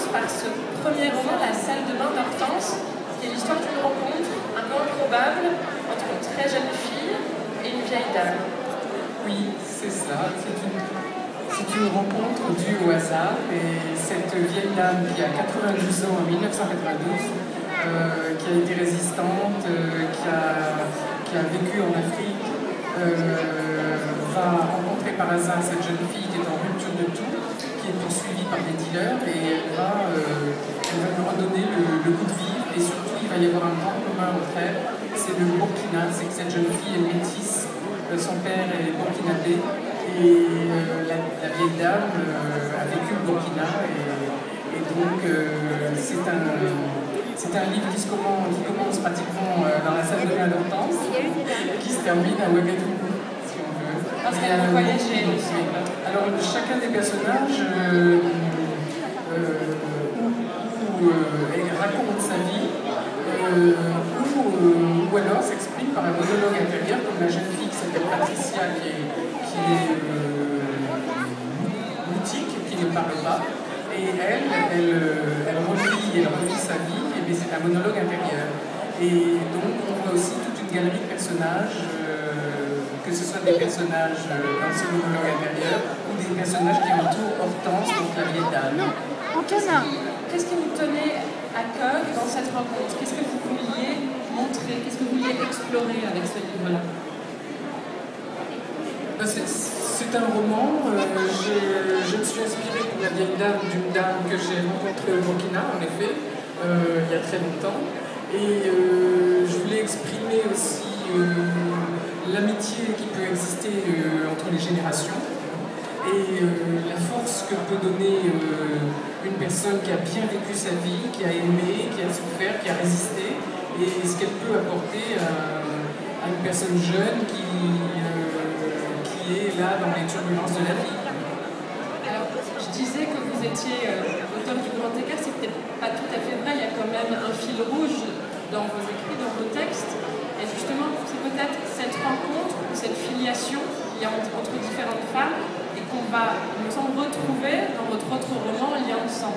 commence par ce premier roman, La salle de bain d'Hortense, qui est l'histoire d'une rencontre un peu improbable entre une très jeune fille et une vieille dame. Oui, c'est ça. C'est une rencontre due au hasard. Et cette vieille dame qui a 92 ans en 1992, qui a été résistante, qui a vécu en Afrique, va rencontrer par hasard cette jeune fille qui est en rupture de tout, qui est poursuivie par des dealers, et elle va lui redonner le goût de vivre, et surtout il va y avoir un grand commun entre elles, c'est le Burkina. C'est que cette jeune fille est métisse, son père est burkinabé, et la vieille dame a vécu le Burkina, et donc c'est un livre qui commence pratiquement dans la salle de bain d'Hortense, qui se termine à Ouagadougou, si on veut. Parce qu'elle a voyagé aussi. Alors, chacun des personnages raconte sa vie, ou alors s'exprime par un monologue intérieur, comme la jeune fille qui s'appelle Patricia, qui est mutique, qui ne parle pas. Et elle revit sa vie, et c'est un monologue intérieur. Et donc on voit aussi toute une galerie de personnages, que ce soit des personnages dans ce monologue intérieur, ou des personnages qui entourent Hortense, donc la vieille dame. Qu'est-ce qui vous tenait à cœur dans cette rencontre? Qu'est-ce que vous vouliez montrer? Qu'est-ce que vous vouliez explorer avec ce livre-là? C'est un roman. Je me suis inspirée pour la vieille dame d'une dame que j'ai rencontrée au Burkina, en effet, il y a très longtemps. Et je voulais exprimer aussi l'amitié qui peut exister entre les générations, et la force que peut donner une personne qui a bien vécu sa vie, qui a aimé, qui a souffert, qui a résisté, et ce qu'elle peut apporter à une personne jeune qui est là dans les turbulences de la vie. Alors, je disais que vous étiez auteur du grand écart, c'est peut-être pas tout à fait vrai, il y a quand même un fil rouge dans vos écrits, dans vos textes, et justement, c'est peut-être cette rencontre, cette filiation qu'il y a entre différentes femmes, et qu'on va, il me semble, retrouver dans votre autre roman, Liens de sang.